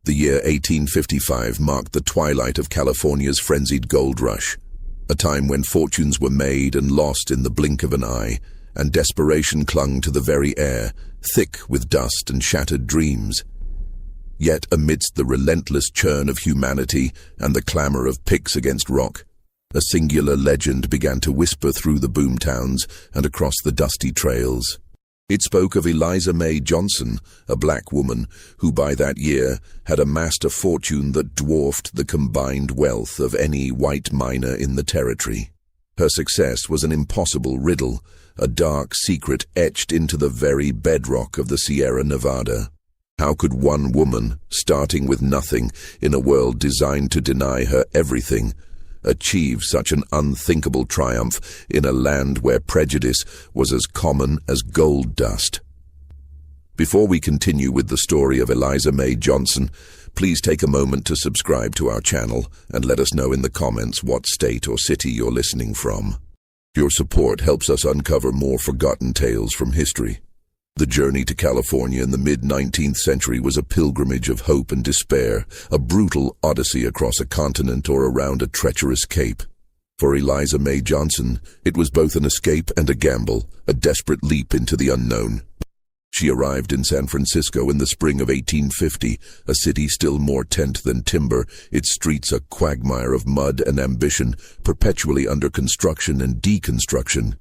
The year 1855 marked the twilight of California's frenzied gold rush, a time when fortunes were made and lost in the blink of an eye, and desperation clung to the very air, thick with dust and shattered dreams. Yet amidst the relentless churn of humanity and the clamor of picks against rock, a singular legend began to whisper through the boomtowns and across the dusty trails. It spoke of Eliza May Johnson, a black woman who by that year had amassed a fortune that dwarfed the combined wealth of any white miner in the territory. Her success was an impossible riddle, a dark secret etched into the very bedrock of the Sierra Nevada. How could one woman, starting with nothing in a world designed to deny her everything, achieve such an unthinkable triumph in a land where prejudice was as common as gold dust? Before we continue with the story of Eliza May Johnson, please take a moment to subscribe to our channel and let us know in the comments what state or city you're listening from. Your support helps us uncover more forgotten tales from history. The journey to California in the mid-19th century was a pilgrimage of hope and despair, a brutal odyssey across a continent or around a treacherous cape. For Eliza May Johnson, it was both an escape and a gamble, a desperate leap into the unknown. She arrived in San Francisco in the spring of 1850, a city still more tent than timber, its streets a quagmire of mud and ambition, perpetually under construction and deconstruction.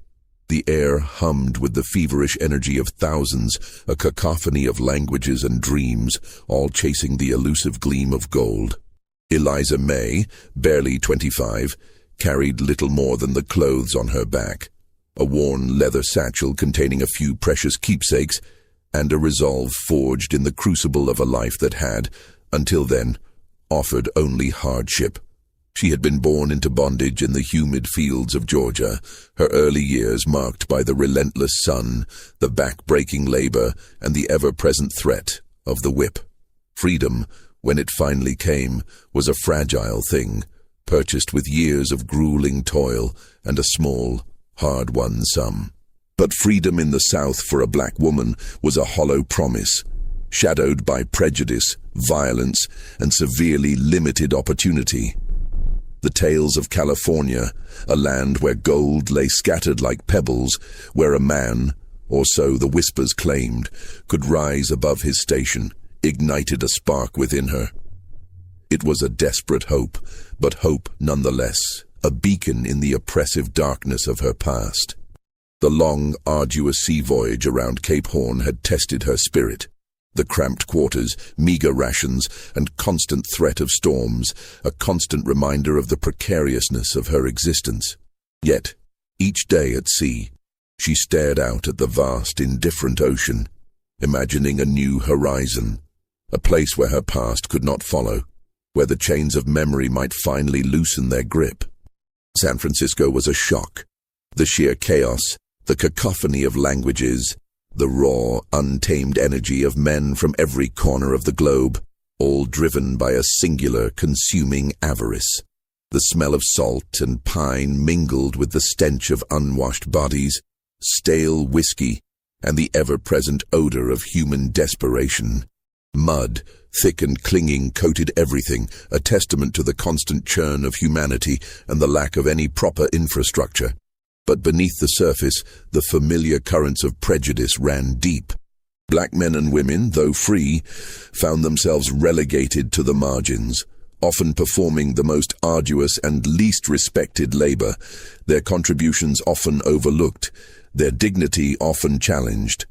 The air hummed with the feverish energy of thousands, a cacophony of languages and dreams, all chasing the elusive gleam of gold. Eliza May, barely 25, carried little more than the clothes on her back, a worn leather satchel containing a few precious keepsakes, and a resolve forged in the crucible of a life that had, until then, offered only hardship. She had been born into bondage in the humid fields of Georgia, her early years marked by the relentless sun, the back-breaking labor, and the ever-present threat of the whip. Freedom, when it finally came, was a fragile thing, purchased with years of grueling toil and a small, hard-won sum. But freedom in the South for a black woman was a hollow promise, shadowed by prejudice, violence, and severely limited opportunity. The tales of California, a land where gold lay scattered like pebbles, where a man, or so the whispers claimed, could rise above his station, ignited a spark within her. It was a desperate hope, but hope nonetheless, a beacon in the oppressive darkness of her past. The long, arduous sea voyage around Cape Horn had tested her spirit. The cramped quarters, meager rations, and constant threat of storms, a constant reminder of the precariousness of her existence. Yet, each day at sea, she stared out at the vast, indifferent ocean, imagining a new horizon, a place where her past could not follow, where the chains of memory might finally loosen their grip. San Francisco was a shock. The sheer chaos, the cacophony of languages, the raw, untamed energy of men from every corner of the globe, all driven by a singular, consuming avarice. The smell of salt and pine mingled with the stench of unwashed bodies, stale whiskey, and the ever-present odor of human desperation. Mud, thick and clinging, coated everything, a testament to the constant churn of humanity and the lack of any proper infrastructure. But beneath the surface, the familiar currents of prejudice ran deep. Black men and women, though free, found themselves relegated to the margins, often performing the most arduous and least respected labor, their contributions often overlooked, their dignity often challenged.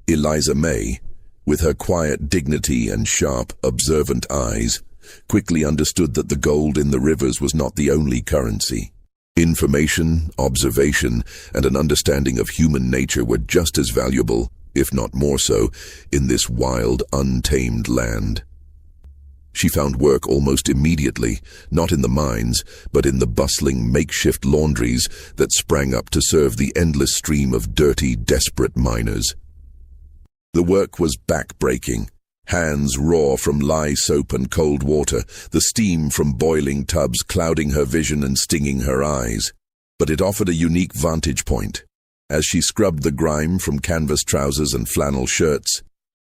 Eliza May, with her quiet dignity and sharp, observant eyes, quickly understood that the gold in the rivers was not the only currency. Information, observation, and an understanding of human nature were just as valuable, if not more so, in this wild, untamed land. She found work almost immediately, not in the mines, but in the bustling makeshift laundries that sprang up to serve the endless stream of dirty, desperate miners. The work was back-breaking. Hands raw from lye soap and cold water, the steam from boiling tubs clouding her vision and stinging her eyes. But it offered a unique vantage point. As she scrubbed the grime from canvas trousers and flannel shirts,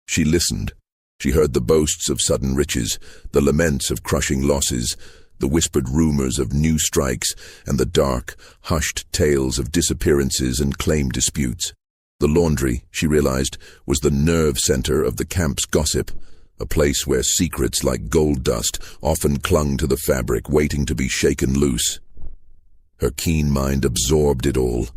she listened, She heard the boasts of sudden riches, the laments of crushing losses, the whispered rumors of new strikes, and the dark, hushed tales of disappearances and claim disputes. The laundry, she realized, was the nerve center of the camp's gossip, a place where secrets like gold dust often clung to the fabric, waiting to be shaken loose. Her keen mind absorbed it all.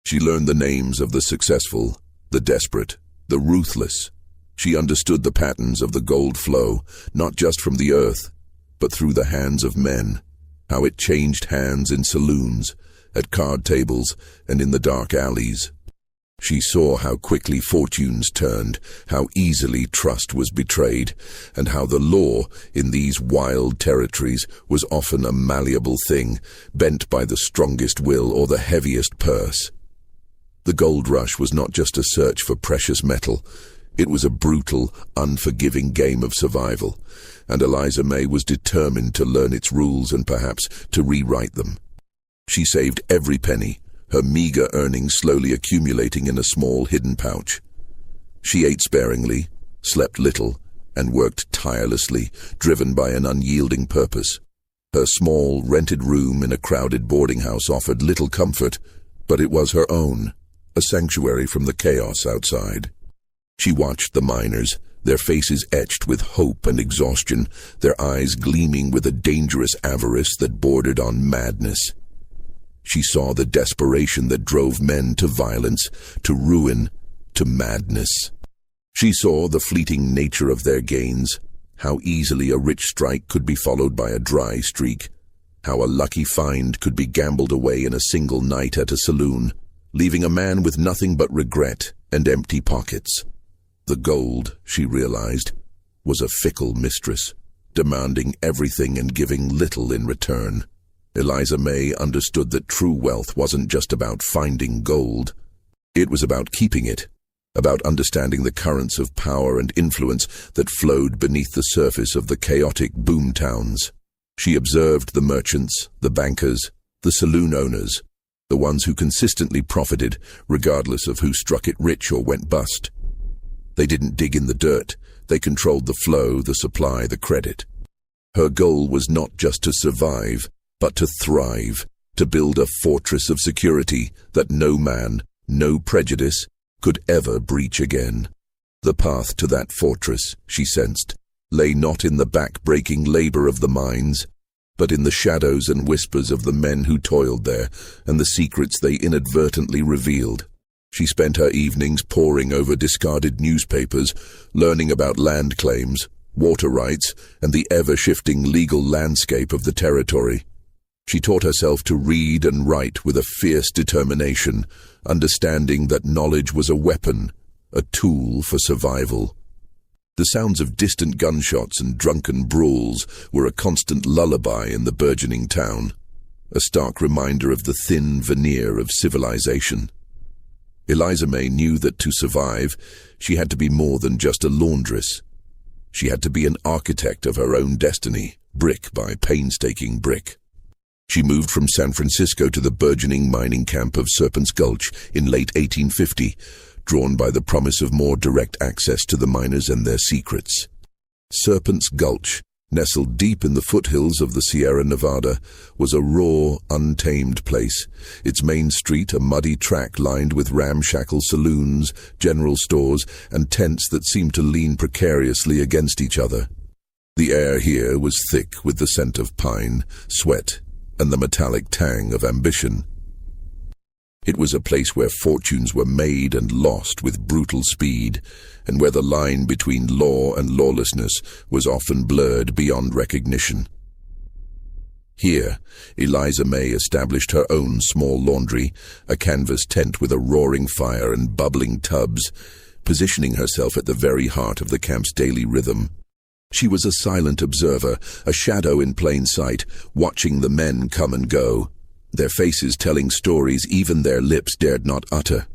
She learned the names of the successful, the desperate, the ruthless. She understood the patterns of the gold flow, not just from the earth, but through the hands of men, how it changed hands in saloons, at card tables, and in the dark alleys. She saw how quickly fortunes turned, how easily trust was betrayed, and how the law in these wild territories was often a malleable thing, bent by the strongest will or the heaviest purse. The gold rush was not just a search for precious metal. It was a brutal, unforgiving game of survival, and Eliza May was determined to learn its rules and perhaps to rewrite them. She saved every penny, her meager earnings slowly accumulating in a small hidden pouch. She ate sparingly, slept little, and worked tirelessly, driven by an unyielding purpose. Her small, rented room in a crowded boarding house offered little comfort, but it was her own, a sanctuary from the chaos outside. She watched the miners, their faces etched with hope and exhaustion, their eyes gleaming with a dangerous avarice that bordered on madness. She saw the desperation that drove men to violence, to ruin, to madness. She saw the fleeting nature of their gains, how easily a rich strike could be followed by a dry streak, how a lucky find could be gambled away in a single night at a saloon, leaving a man with nothing but regret and empty pockets. The gold, she realized, was a fickle mistress, demanding everything and giving little in return. Eliza May understood that true wealth wasn't just about finding gold. It was about keeping it, about understanding the currents of power and influence that flowed beneath the surface of the chaotic boom towns. She observed the merchants, the bankers, the saloon owners, the ones who consistently profited regardless of who struck it rich or went bust. They didn't dig in the dirt. They controlled the flow, the supply, the credit. Her goal was not just to survive, but to thrive, to build a fortress of security that no man, no prejudice, could ever breach again. The path to that fortress, she sensed, lay not in the back-breaking labor of the mines, but in the shadows and whispers of the men who toiled there and the secrets they inadvertently revealed. She spent her evenings poring over discarded newspapers, learning about land claims, water rights, and the ever-shifting legal landscape of the territory. She taught herself to read and write with a fierce determination, understanding that knowledge was a weapon, a tool for survival. The sounds of distant gunshots and drunken brawls were a constant lullaby in the burgeoning town, a stark reminder of the thin veneer of civilization. Eliza May knew that to survive, she had to be more than just a laundress. She had to be an architect of her own destiny, brick by painstaking brick. She moved from San Francisco to the burgeoning mining camp of Serpent's Gulch in late 1850, drawn by the promise of more direct access to the miners and their secrets. Serpent's Gulch, nestled deep in the foothills of the Sierra Nevada, was a raw, untamed place, its main street a muddy track lined with ramshackle saloons, general stores, and tents that seemed to lean precariously against each other. The air here was thick with the scent of pine, sweat, and the metallic tang of ambition. It was a place where fortunes were made and lost with brutal speed, and where the line between law and lawlessness was often blurred beyond recognition. Here, Eliza May established her own small laundry, a canvas tent with a roaring fire and bubbling tubs, positioning herself at the very heart of the camp's daily rhythm. She was a silent observer, a shadow in plain sight, watching the men come and go, their faces telling stories even their lips dared not utter.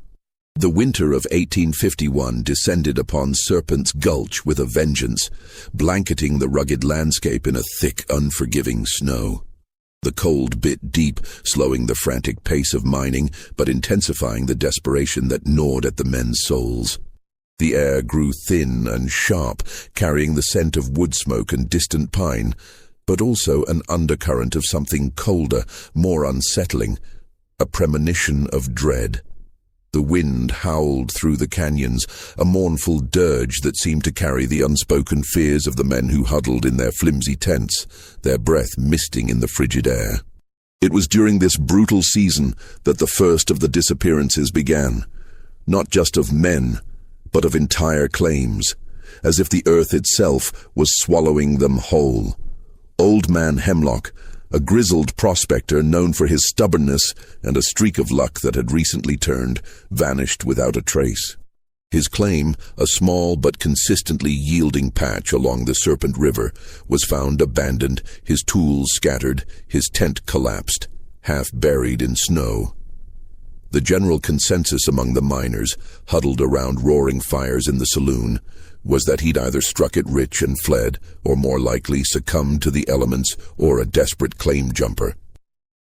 The winter of 1851 descended upon Serpent's Gulch with a vengeance, blanketing the rugged landscape in a thick, unforgiving snow. The cold bit deep, slowing the frantic pace of mining, but intensifying the desperation that gnawed at the men's souls. The air grew thin and sharp, carrying the scent of wood smoke and distant pine, but also an undercurrent of something colder, more unsettling, a premonition of dread. The wind howled through the canyons, a mournful dirge that seemed to carry the unspoken fears of the men who huddled in their flimsy tents, their breath misting in the frigid air. It was during this brutal season that the first of the disappearances began, not just of men, but of entire claims, as if the earth itself was swallowing them whole. Old Man Hemlock, a grizzled prospector known for his stubbornness and a streak of luck that had recently turned, vanished without a trace. His claim, a small but consistently yielding patch along the Serpent River, was found abandoned, his tools scattered, his tent collapsed, half buried in snow. The general consensus among the miners, huddled around roaring fires in the saloon, was that he'd either struck it rich and fled, or more likely succumbed to the elements or a desperate claim jumper.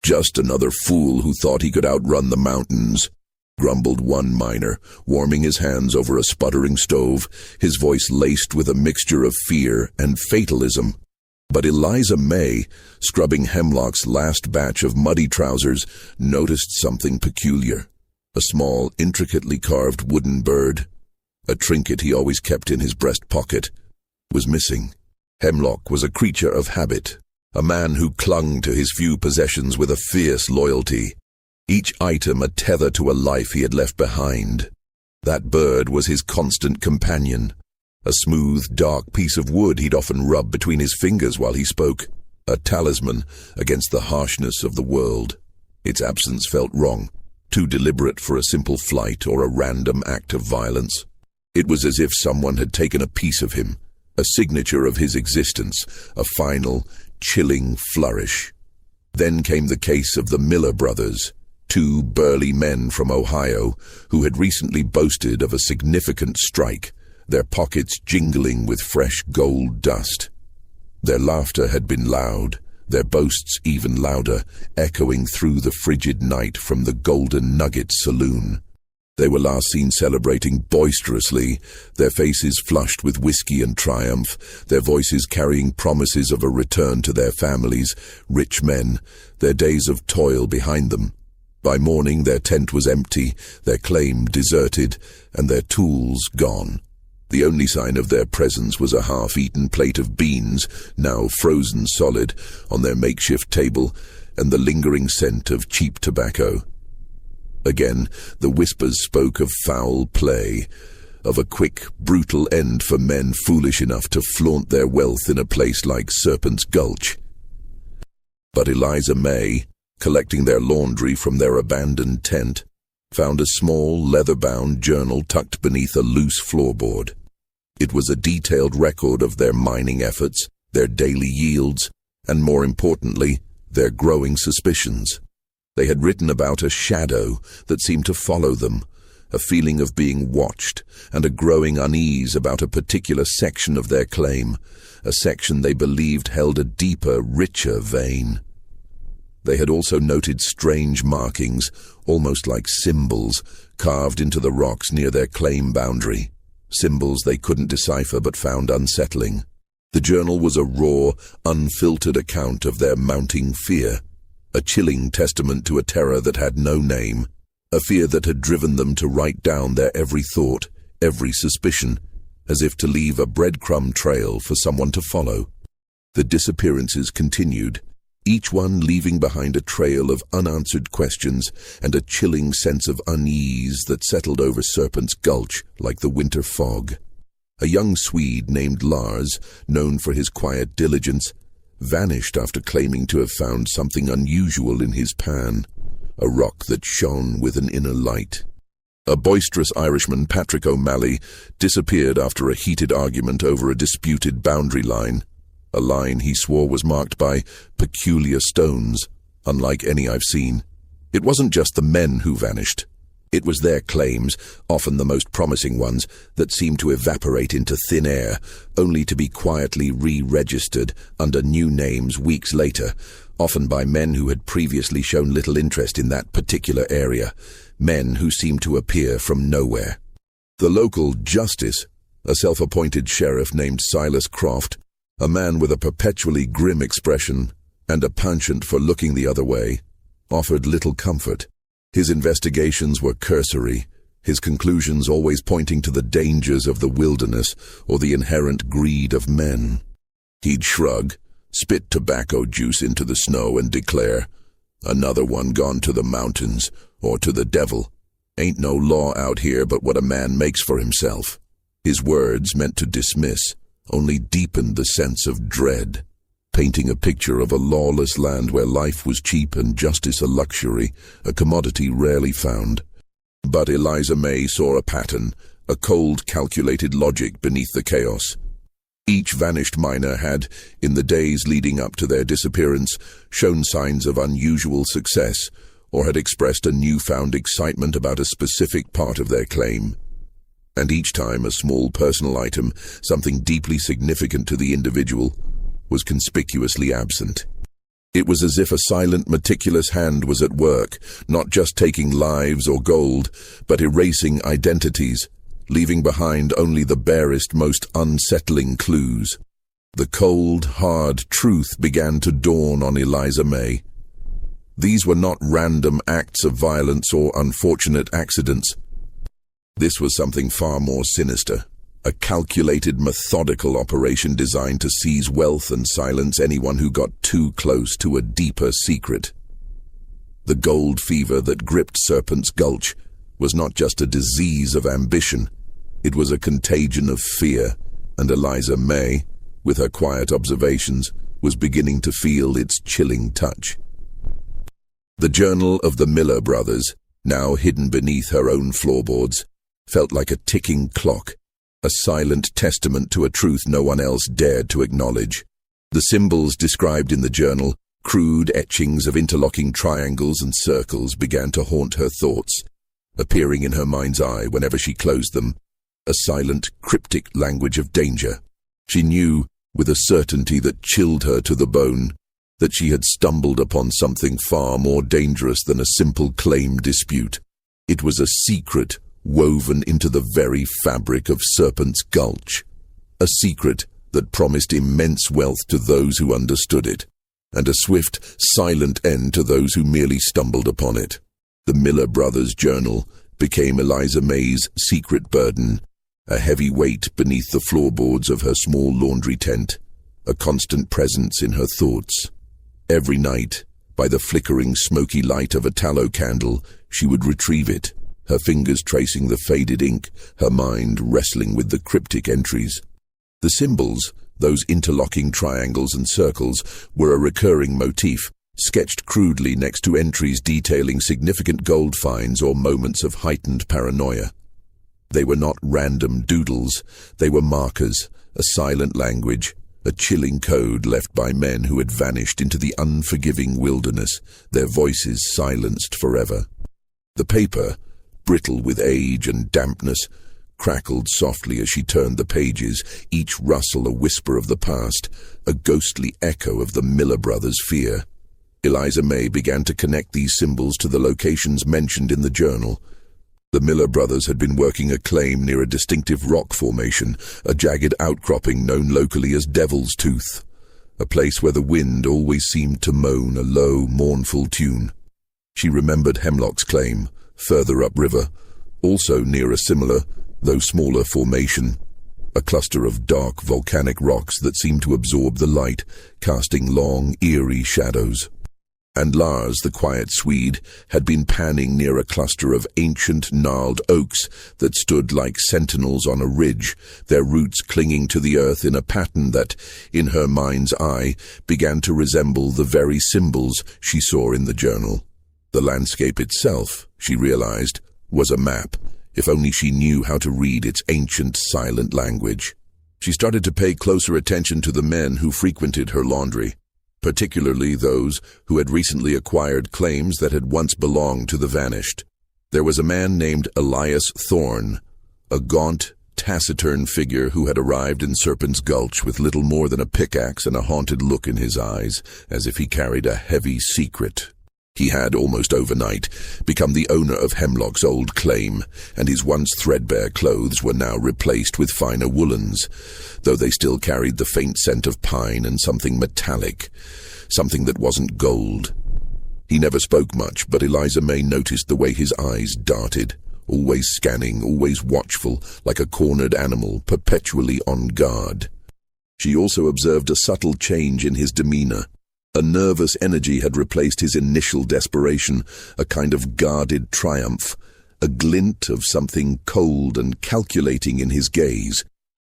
"Just another fool who thought he could outrun the mountains," grumbled one miner, warming his hands over a sputtering stove, his voice laced with a mixture of fear and fatalism. But Eliza May, scrubbing Hemlock's last batch of muddy trousers, noticed something peculiar. A small, intricately carved wooden bird, a trinket he always kept in his breast pocket, was missing. Hemlock was a creature of habit, a man who clung to his few possessions with a fierce loyalty, each item a tether to a life he had left behind. That bird was his constant companion, a smooth, dark piece of wood he'd often rub between his fingers while he spoke, a talisman against the harshness of the world. Its absence felt wrong, too deliberate for a simple flight or a random act of violence. It was as if someone had taken a piece of him, a signature of his existence, a final, chilling flourish. Then came the case of the Miller brothers, two burly men from Ohio who had recently boasted of a significant strike, their pockets jingling with fresh gold dust. Their laughter had been loud, their boasts even louder, echoing through the frigid night from the Golden Nugget saloon. They were last seen celebrating boisterously, their faces flushed with whiskey and triumph, their voices carrying promises of a return to their families, rich men, their days of toil behind them. By morning their tent was empty, their claim deserted, and their tools gone. The only sign of their presence was a half-eaten plate of beans, now frozen solid, on their makeshift table, and the lingering scent of cheap tobacco. Again, the whispers spoke of foul play, of a quick, brutal end for men foolish enough to flaunt their wealth in a place like Serpent's Gulch. But Eliza May, collecting their laundry from their abandoned tent, found a small, leather-bound journal tucked beneath a loose floorboard. It was a detailed record of their mining efforts, their daily yields, and more importantly, their growing suspicions. They had written about a shadow that seemed to follow them, a feeling of being watched, and a growing unease about a particular section of their claim, a section they believed held a deeper, richer vein. They had also noted strange markings, almost like symbols, carved into the rocks near their claim boundary, symbols they couldn't decipher but found unsettling. The journal was a raw, unfiltered account of their mounting fear, a chilling testament to a terror that had no name, a fear that had driven them to write down their every thought, every suspicion, as if to leave a breadcrumb trail for someone to follow. The disappearances continued, each one leaving behind a trail of unanswered questions and a chilling sense of unease that settled over Serpent's Gulch like the winter fog. A young Swede named Lars, known for his quiet diligence, vanished after claiming to have found something unusual in his pan, a rock that shone with an inner light. A boisterous Irishman, Patrick O'Malley, disappeared after a heated argument over a disputed boundary line, a line he swore was marked by peculiar stones, unlike any I've seen. It wasn't just the men who vanished. It was their claims, often the most promising ones, that seemed to evaporate into thin air, only to be quietly re-registered under new names weeks later, often by men who had previously shown little interest in that particular area, men who seemed to appear from nowhere. The local justice, a self-appointed sheriff named Silas Croft, a man with a perpetually grim expression and a penchant for looking the other way, offered little comfort. His investigations were cursory, his conclusions always pointing to the dangers of the wilderness or the inherent greed of men. He'd shrug, spit tobacco juice into the snow and declare, "Another one gone to the mountains or to the devil. Ain't no law out here but what a man makes for himself." His words, meant to dismiss, only deepened the sense of dread, painting a picture of a lawless land where life was cheap and justice a luxury, a commodity rarely found. But Eliza May saw a pattern, a cold, calculated logic beneath the chaos. Each vanished miner had, in the days leading up to their disappearance, shown signs of unusual success, or had expressed a newfound excitement about a specific part of their claim. And each time a small personal item, something deeply significant to the individual, was conspicuously absent. It was as if a silent, meticulous hand was at work, not just taking lives or gold, but erasing identities, leaving behind only the barest, most unsettling clues. The cold, hard truth began to dawn on Eliza May. These were not random acts of violence or unfortunate accidents. This was something far more sinister, a calculated, methodical operation designed to seize wealth and silence anyone who got too close to a deeper secret. The gold fever that gripped Serpent's Gulch was not just a disease of ambition, it was a contagion of fear, and Eliza May, with her quiet observations, was beginning to feel its chilling touch. The journal of the Miller brothers, now hidden beneath her own floorboards, felt like a ticking clock, a silent testament to a truth no one else dared to acknowledge. The symbols described in the journal, crude etchings of interlocking triangles and circles, began to haunt her thoughts, appearing in her mind's eye whenever she closed them, a silent, cryptic language of danger. She knew, with a certainty that chilled her to the bone, that she had stumbled upon something far more dangerous than a simple claim dispute. It was a secret woven into the very fabric of Serpent's Gulch, a secret that promised immense wealth to those who understood it, and a swift, silent end to those who merely stumbled upon it. The Miller brothers' journal became Eliza May's secret burden, a heavy weight beneath the floorboards of her small laundry tent, a constant presence in her thoughts. Every night, by the flickering smoky light of a tallow candle, she would retrieve it, her fingers tracing the faded ink, her mind wrestling with the cryptic entries. The symbols, those interlocking triangles and circles, were a recurring motif, sketched crudely next to entries detailing significant gold finds or moments of heightened paranoia. They were not random doodles, they were markers, a silent language, a chilling code left by men who had vanished into the unforgiving wilderness, their voices silenced forever. The paper, brittle with age and dampness, crackled softly as she turned the pages, each rustle a whisper of the past, a ghostly echo of the Miller brothers' fear. Eliza May began to connect these symbols to the locations mentioned in the journal. The Miller brothers had been working a claim near a distinctive rock formation, a jagged outcropping known locally as Devil's Tooth, a place where the wind always seemed to moan a low, mournful tune. She remembered Hemlock's claim, further upriver, also near a similar, though smaller formation, a cluster of dark volcanic rocks that seemed to absorb the light, casting long, eerie shadows. And Lars, the quiet Swede, had been panning near a cluster of ancient, gnarled oaks that stood like sentinels on a ridge, their roots clinging to the earth in a pattern that, in her mind's eye, began to resemble the very symbols she saw in the journal. The landscape itself, she realized, was a map, if only she knew how to read its ancient, silent language. She started to pay closer attention to the men who frequented her laundry, particularly those who had recently acquired claims that had once belonged to the vanished. There was a man named Elias Thorne, a gaunt, taciturn figure who had arrived in Serpent's Gulch with little more than a pickaxe and a haunted look in his eyes, as if he carried a heavy secret. He had, almost overnight, become the owner of Hemlock's old claim, and his once threadbare clothes were now replaced with finer woolens, though they still carried the faint scent of pine and something metallic, something that wasn't gold. He never spoke much, but Eliza May noticed the way his eyes darted, always scanning, always watchful, like a cornered animal, perpetually on guard. She also observed a subtle change in his demeanor. A nervous energy had replaced his initial desperation, a kind of guarded triumph, a glint of something cold and calculating in his gaze.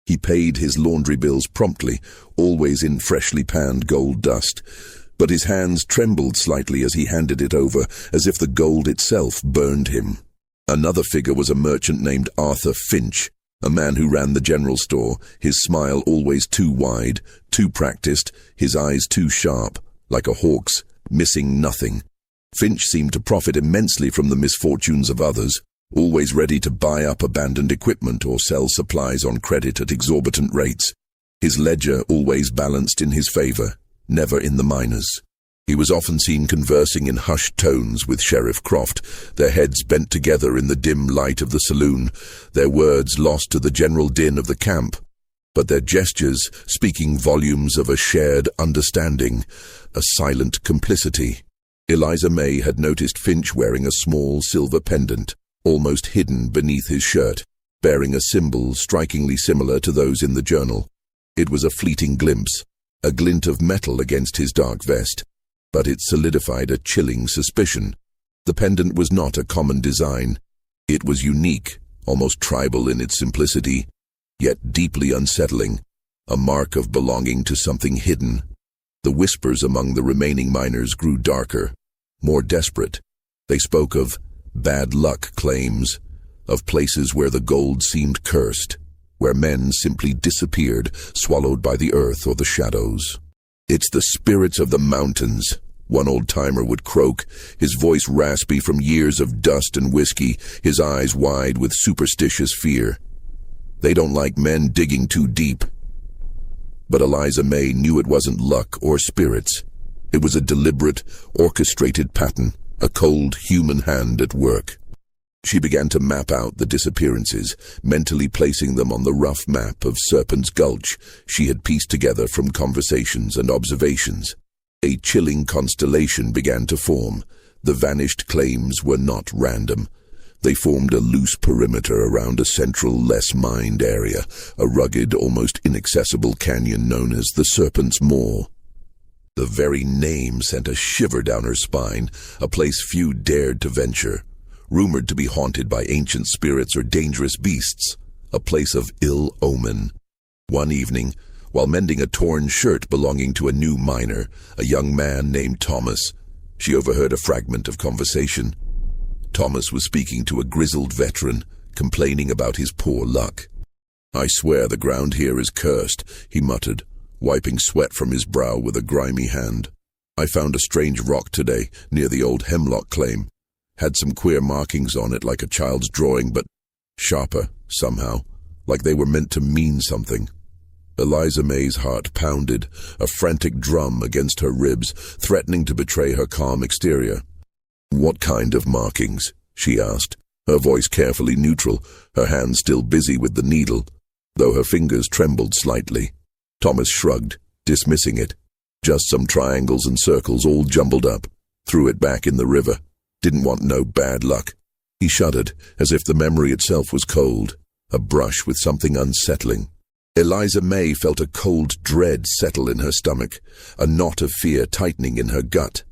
He paid his laundry bills promptly, always in freshly panned gold dust, but his hands trembled slightly as he handed it over, as if the gold itself burned him. Another figure was a merchant named Arthur Finch, a man who ran the general store, his smile always too wide, too practiced, his eyes too sharp, like a hawk's, missing nothing. Finch seemed to profit immensely from the misfortunes of others, always ready to buy up abandoned equipment or sell supplies on credit at exorbitant rates. His ledger always balanced in his favor, never in the miners. He was often seen conversing in hushed tones with Sheriff Croft, their heads bent together in the dim light of the saloon, their words lost to the general din of the camp, but their gestures speaking volumes of a shared understanding, a silent complicity. Eliza May had noticed Finch wearing a small silver pendant, almost hidden beneath his shirt, bearing a symbol strikingly similar to those in the journal. It was a fleeting glimpse, a glint of metal against his dark vest, but it solidified a chilling suspicion. The pendant was not a common design. It was unique, almost tribal in its simplicity, yet deeply unsettling, a mark of belonging to something hidden. The whispers among the remaining miners grew darker, more desperate. They spoke of bad luck claims, of places where the gold seemed cursed, where men simply disappeared, swallowed by the earth or the shadows. "It's the spirits of the mountains," one old-timer would croak, his voice raspy from years of dust and whiskey, his eyes wide with superstitious fear. "They don't like men digging too deep." But Eliza May knew it wasn't luck or spirits. It was a deliberate, orchestrated pattern, a cold human hand at work. She began to map out the disappearances, mentally placing them on the rough map of Serpent's Gulch she had pieced together from conversations and observations. A chilling constellation began to form. The vanished claims were not random. They formed a loose perimeter around a central, less-mined area, a rugged, almost inaccessible canyon known as the Serpent's Maw. The very name sent a shiver down her spine, a place few dared to venture, rumored to be haunted by ancient spirits or dangerous beasts, a place of ill omen. One evening, while mending a torn shirt belonging to a new miner, a young man named Thomas, she overheard a fragment of conversation. Thomas was speaking to a grizzled veteran, complaining about his poor luck. "I swear the ground here is cursed," he muttered, wiping sweat from his brow with a grimy hand. "I found a strange rock today, near the old Hemlock claim. Had some queer markings on it like a child's drawing, but sharper, somehow, like they were meant to mean something." Eliza May's heart pounded, a frantic drum against her ribs, threatening to betray her calm exterior. "What kind of markings?" she asked, her voice carefully neutral, her hands still busy with the needle, though her fingers trembled slightly. Thomas shrugged, dismissing it. "Just some triangles and circles all jumbled up. Threw it back in the river. Didn't want no bad luck." He shuddered, as if the memory itself was cold, a brush with something unsettling. Eliza May felt a cold dread settle in her stomach, a knot of fear tightening in her gut.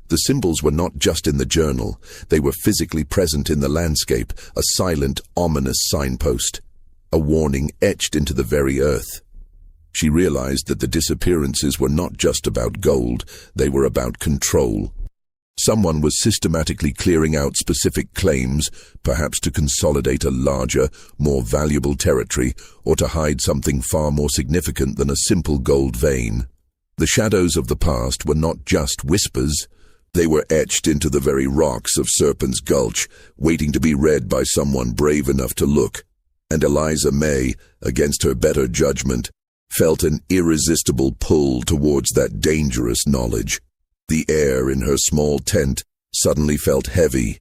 The symbols were not just in the journal, they were physically present in the landscape, a silent, ominous signpost, a warning etched into the very earth. She realized that the disappearances were not just about gold, they were about control. Someone was systematically clearing out specific claims, perhaps to consolidate a larger, more valuable territory, or to hide something far more significant than a simple gold vein. The shadows of the past were not just whispers, they were etched into the very rocks of Serpent's Gulch, waiting to be read by someone brave enough to look. And Eliza May, against her better judgment, felt an irresistible pull towards that dangerous knowledge. The air in her small tent suddenly felt heavy,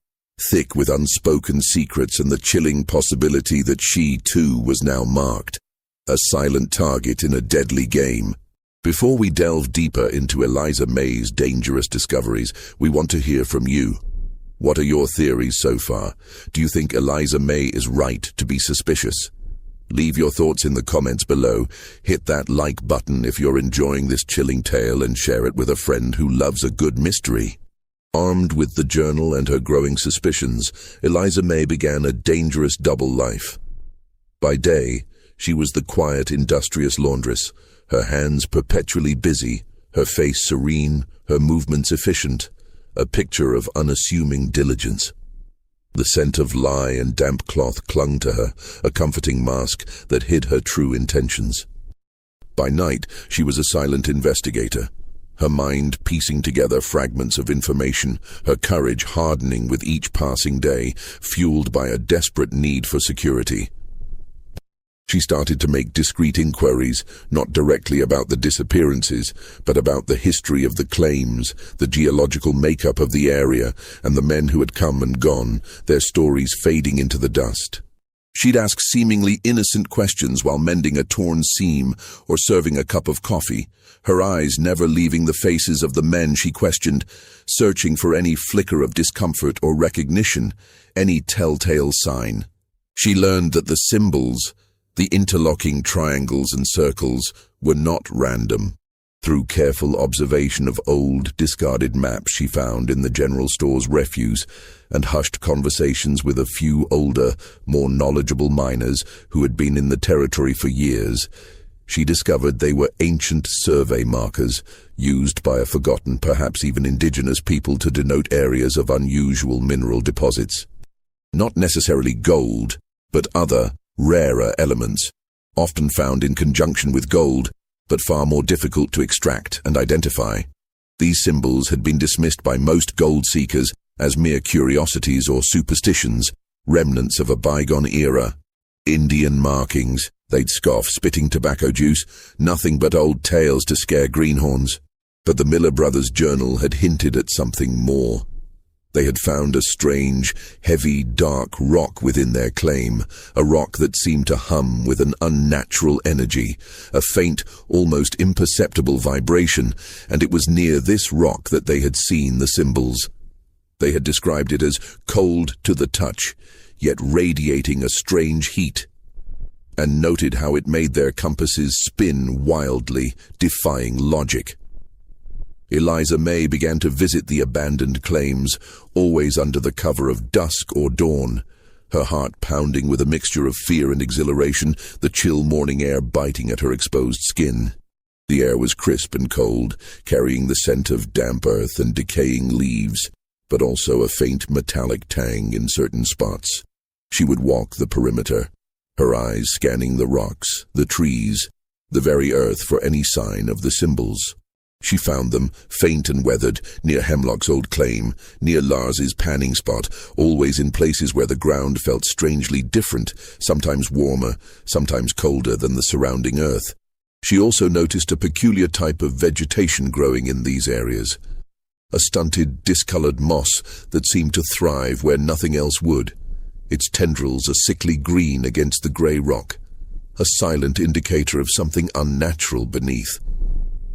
thick with unspoken secrets and the chilling possibility that she, too, was now marked, a silent target in a deadly game. Before we delve deeper into Eliza May's dangerous discoveries, we want to hear from you. What are your theories so far? Do you think Eliza May is right to be suspicious? Leave your thoughts in the comments below. Hit that like button if you're enjoying this chilling tale and share it with a friend who loves a good mystery. Armed with the journal and her growing suspicions, Eliza May began a dangerous double life. By day, she was the quiet, industrious laundress, her hands perpetually busy, her face serene, her movements efficient, a picture of unassuming diligence. The scent of lye and damp cloth clung to her, a comforting mask that hid her true intentions. By night, she was a silent investigator, her mind piecing together fragments of information, her courage hardening with each passing day, fueled by a desperate need for security. She started to make discreet inquiries, not directly about the disappearances, but about the history of the claims, the geological makeup of the area, and the men who had come and gone, their stories fading into the dust. She'd ask seemingly innocent questions while mending a torn seam or serving a cup of coffee, her eyes never leaving the faces of the men she questioned, searching for any flicker of discomfort or recognition, any telltale sign. She learned that the symbols, the interlocking triangles and circles, were not random. Through careful observation of old, discarded maps she found in the general store's refuse and hushed conversations with a few older, more knowledgeable miners who had been in the territory for years, she discovered they were ancient survey markers used by a forgotten, perhaps even indigenous people to denote areas of unusual mineral deposits. Not necessarily gold, but other, rarer elements, often found in conjunction with gold, but far more difficult to extract and identify. These symbols had been dismissed by most gold seekers as mere curiosities or superstitions, remnants of a bygone era. Indian markings, they'd scoff, spitting tobacco juice, nothing but old tales to scare greenhorns. But the Miller brothers' journal had hinted at something more. They had found a strange, heavy, dark rock within their claim, a rock that seemed to hum with an unnatural energy, a faint, almost imperceptible vibration, and it was near this rock that they had seen the symbols. They had described it as cold to the touch, yet radiating a strange heat, and noted how it made their compasses spin wildly, defying logic. Eliza May began to visit the abandoned claims, always under the cover of dusk or dawn, her heart pounding with a mixture of fear and exhilaration, the chill morning air biting at her exposed skin. The air was crisp and cold, carrying the scent of damp earth and decaying leaves, but also a faint metallic tang in certain spots. She would walk the perimeter, her eyes scanning the rocks, the trees, the very earth for any sign of the symbols. She found them, faint and weathered, near Hemlock's old claim, near Lars's panning spot, always in places where the ground felt strangely different, sometimes warmer, sometimes colder than the surrounding earth. She also noticed a peculiar type of vegetation growing in these areas, a stunted, discolored moss that seemed to thrive where nothing else would, its tendrils a sickly green against the grey rock, a silent indicator of something unnatural beneath.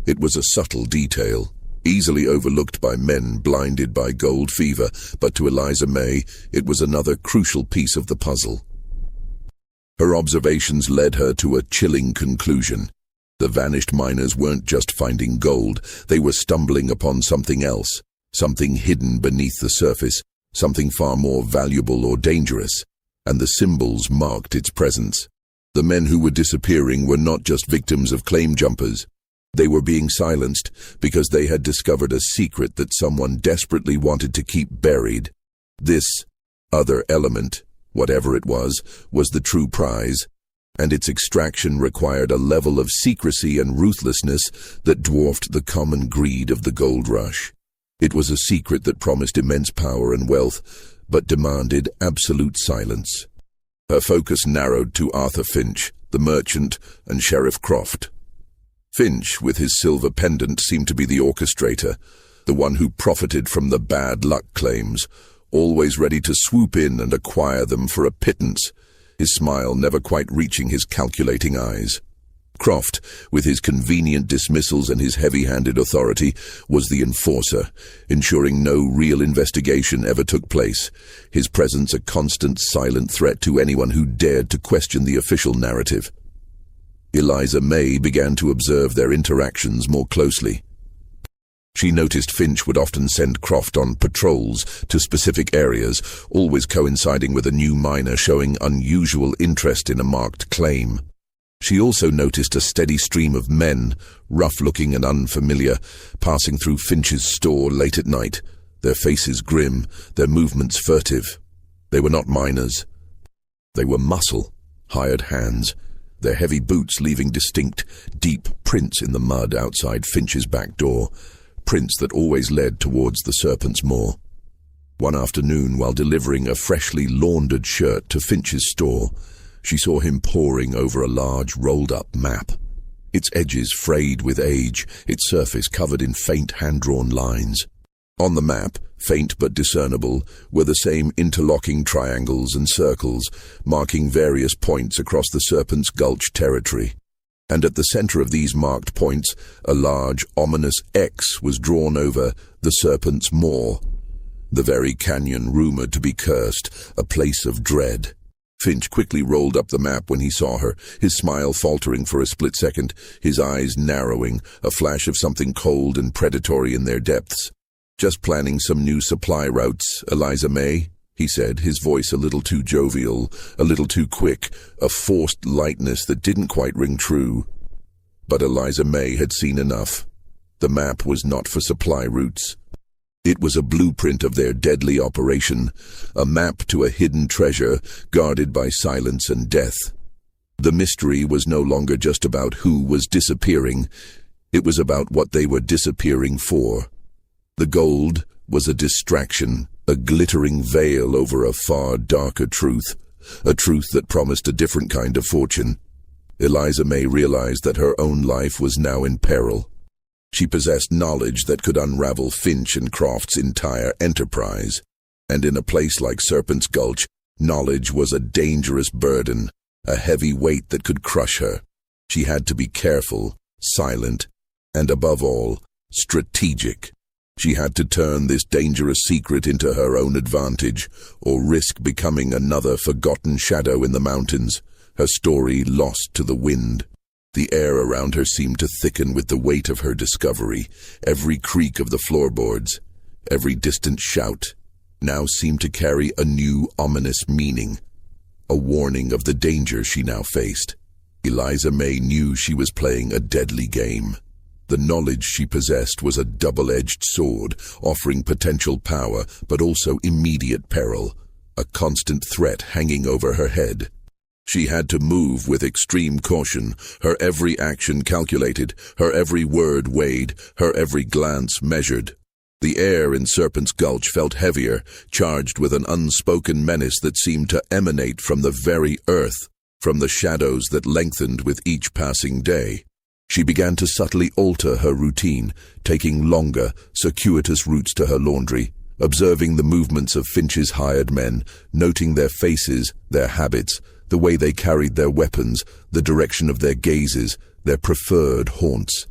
It was a subtle detail, easily overlooked by men blinded by gold fever, but to Eliza May, it was another crucial piece of the puzzle. Her observations led her to a chilling conclusion. The vanished miners weren't just finding gold, they were stumbling upon something else, something hidden beneath the surface, something far more valuable or dangerous, and the symbols marked its presence. The men who were disappearing were not just victims of claim jumpers. They were being silenced because they had discovered a secret that someone desperately wanted to keep buried. This other element, whatever it was the true prize, and its extraction required a level of secrecy and ruthlessness that dwarfed the common greed of the gold rush. It was a secret that promised immense power and wealth, but demanded absolute silence. Her focus narrowed to Arthur Finch, the merchant, and Sheriff Croft. Finch, with his silver pendant, seemed to be the orchestrator, the one who profited from the bad luck claims, always ready to swoop in and acquire them for a pittance, his smile never quite reaching his calculating eyes. Croft, with his convenient dismissals and his heavy-handed authority, was the enforcer, ensuring no real investigation ever took place, his presence a constant silent threat to anyone who dared to question the official narrative. Eliza May began to observe their interactions more closely. She noticed Finch would often send Croft on patrols to specific areas, always coinciding with a new miner showing unusual interest in a marked claim. She also noticed a steady stream of men, rough-looking and unfamiliar, passing through Finch's store late at night, their faces grim, their movements furtive. They were not miners. They were muscle, hired hands, their heavy boots leaving distinct, deep prints in the mud outside Finch's back door, prints that always led towards the Serpent's Maw. One afternoon, while delivering a freshly laundered shirt to Finch's store, she saw him poring over a large, rolled-up map. Its edges frayed with age, its surface covered in faint hand-drawn lines. On the map, faint but discernible, were the same interlocking triangles and circles, marking various points across the Serpent's Gulch territory. And at the center of these marked points, a large, ominous X was drawn over the Serpent's Maw, the very canyon rumored to be cursed, a place of dread. Finch quickly rolled up the map when he saw her, his smile faltering for a split second, his eyes narrowing, a flash of something cold and predatory in their depths. "Just planning some new supply routes, Eliza May," he said, his voice a little too jovial, a little too quick, a forced lightness that didn't quite ring true. But Eliza May had seen enough. The map was not for supply routes. It was a blueprint of their deadly operation, a map to a hidden treasure guarded by silence and death. The mystery was no longer just about who was disappearing. It was about what they were disappearing for. The gold was a distraction, a glittering veil over a far darker truth, a truth that promised a different kind of fortune. Eliza May realized that her own life was now in peril. She possessed knowledge that could unravel Finch and Croft's entire enterprise, and in a place like Serpent's Gulch, knowledge was a dangerous burden, a heavy weight that could crush her. She had to be careful, silent, and above all, strategic. She had to turn this dangerous secret into her own advantage, or risk becoming another forgotten shadow in the mountains, her story lost to the wind. The air around her seemed to thicken with the weight of her discovery. Every creak of the floorboards, every distant shout, now seemed to carry a new ominous meaning, a warning of the danger she now faced. Eliza May knew she was playing a deadly game. The knowledge she possessed was a double-edged sword, offering potential power but also immediate peril, a constant threat hanging over her head. She had to move with extreme caution, her every action calculated, her every word weighed, her every glance measured. The air in Serpent's Gulch felt heavier, charged with an unspoken menace that seemed to emanate from the very earth, from the shadows that lengthened with each passing day. She began to subtly alter her routine, taking longer, circuitous routes to her laundry, observing the movements of Finch's hired men, noting their faces, their habits, the way they carried their weapons, the direction of their gazes, their preferred haunts.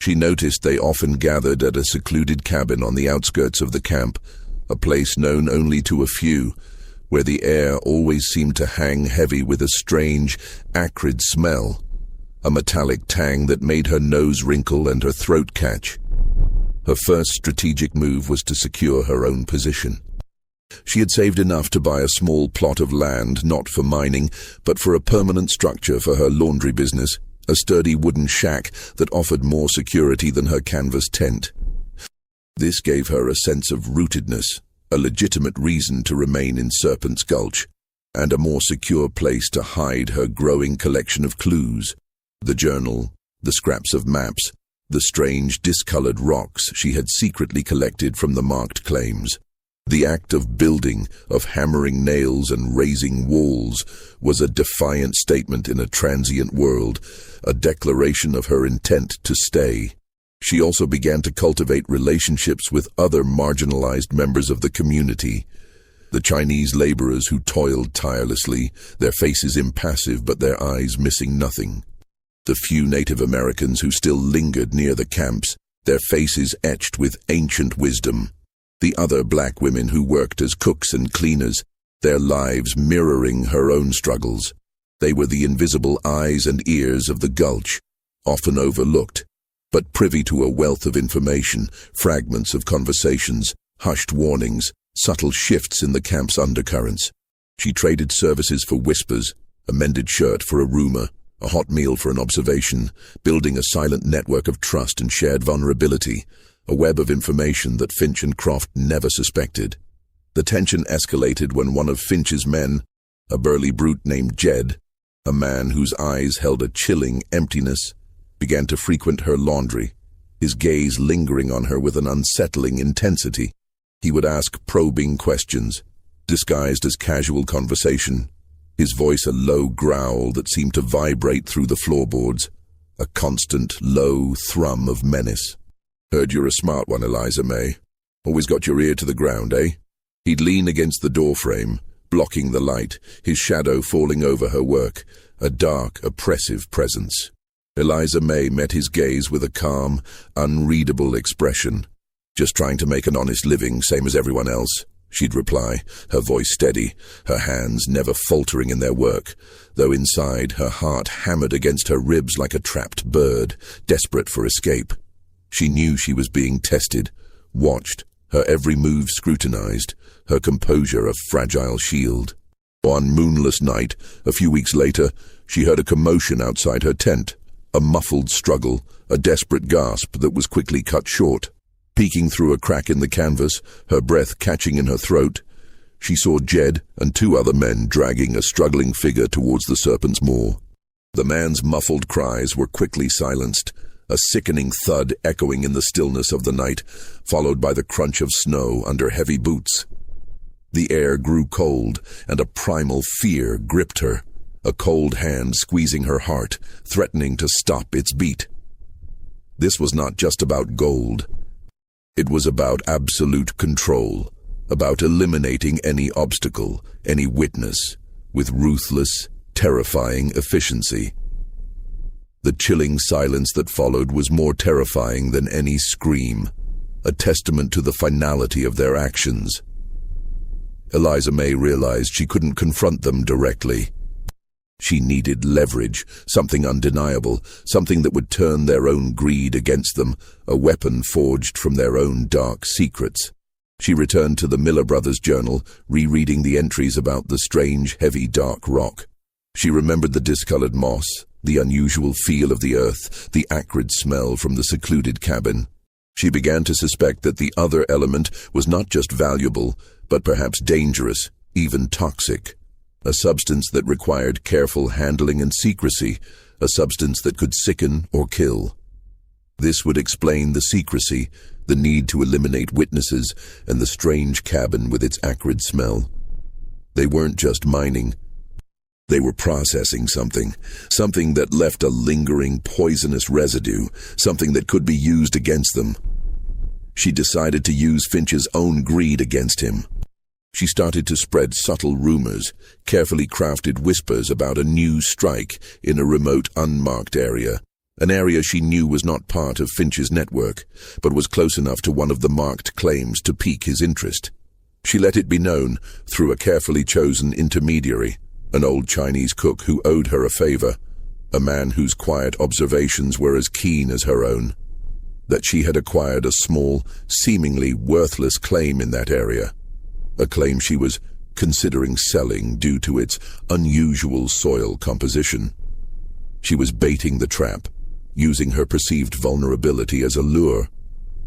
She noticed they often gathered at a secluded cabin on the outskirts of the camp, a place known only to a few, where the air always seemed to hang heavy with a strange, acrid smell, a metallic tang that made her nose wrinkle and her throat catch. Her first strategic move was to secure her own position. She had saved enough to buy a small plot of land, not for mining, but for a permanent structure for her laundry business, a sturdy wooden shack that offered more security than her canvas tent. This gave her a sense of rootedness, a legitimate reason to remain in Serpent's Gulch, and a more secure place to hide her growing collection of clues, the journal, the scraps of maps, the strange discolored rocks she had secretly collected from the marked claims. The act of building, of hammering nails and raising walls, was a defiant statement in a transient world, a declaration of her intent to stay. She also began to cultivate relationships with other marginalized members of the community. The Chinese laborers who toiled tirelessly, their faces impassive but their eyes missing nothing. The few Native Americans who still lingered near the camps, their faces etched with ancient wisdom. The other black women who worked as cooks and cleaners, their lives mirroring her own struggles. They were the invisible eyes and ears of the Gulch, often overlooked, but privy to a wealth of information, fragments of conversations, hushed warnings, subtle shifts in the camp's undercurrents. She traded services for whispers, a mended shirt for a rumor, a hot meal for an observation, building a silent network of trust and shared vulnerability, a web of information that Finch and Croft never suspected. The tension escalated when one of Finch's men, a burly brute named Jed, a man whose eyes held a chilling emptiness, began to frequent her laundry, his gaze lingering on her with an unsettling intensity. He would ask probing questions, disguised as casual conversation, his voice a low growl that seemed to vibrate through the floorboards, a constant, low thrum of menace. "Heard you're a smart one, Eliza May. Always got your ear to the ground, eh?" He'd lean against the doorframe, blocking the light, his shadow falling over her work, a dark, oppressive presence. Eliza May met his gaze with a calm, unreadable expression. "Just trying to make an honest living, same as everyone else," she'd reply, her voice steady, her hands never faltering in their work, though inside her heart hammered against her ribs like a trapped bird, desperate for escape. She knew she was being tested, watched, her every move scrutinized, her composure a fragile shield. One moonless night, a few weeks later, she heard a commotion outside her tent, a muffled struggle, a desperate gasp that was quickly cut short. Peeking through a crack in the canvas, her breath catching in her throat, she saw Jed and two other men dragging a struggling figure towards the Serpent's Maw. The man's muffled cries were quickly silenced, a sickening thud echoing in the stillness of the night, followed by the crunch of snow under heavy boots. The air grew cold, and a primal fear gripped her, a cold hand squeezing her heart, threatening to stop its beat. This was not just about gold. It was about absolute control, about eliminating any obstacle, any witness, with ruthless, terrifying efficiency. The chilling silence that followed was more terrifying than any scream, a testament to the finality of their actions. Eliza May realized she couldn't confront them directly. She needed leverage, something undeniable, something that would turn their own greed against them, a weapon forged from their own dark secrets. She returned to the Miller Brothers journal, rereading the entries about the strange, heavy, dark rock. She remembered the discolored moss, the unusual feel of the earth, the acrid smell from the secluded cabin. She began to suspect that the other element was not just valuable, but perhaps dangerous, even toxic. A substance that required careful handling and secrecy, a substance that could sicken or kill. This would explain the secrecy, the need to eliminate witnesses, and the strange cabin with its acrid smell. They weren't just mining. They were processing something that left a lingering poisonous residue, something that could be used against them. She decided to use Finch's own greed against him. She started to spread subtle rumors, carefully crafted whispers about a new strike in a remote, unmarked area, an area she knew was not part of Finch's network, but was close enough to one of the marked claims to pique his interest. She let it be known, through a carefully chosen intermediary, an old Chinese cook who owed her a favor, a man whose quiet observations were as keen as her own, that she had acquired a small, seemingly worthless claim in that area. A claim she was considering selling due to its unusual soil composition. She was baiting the trap, using her perceived vulnerability as a lure,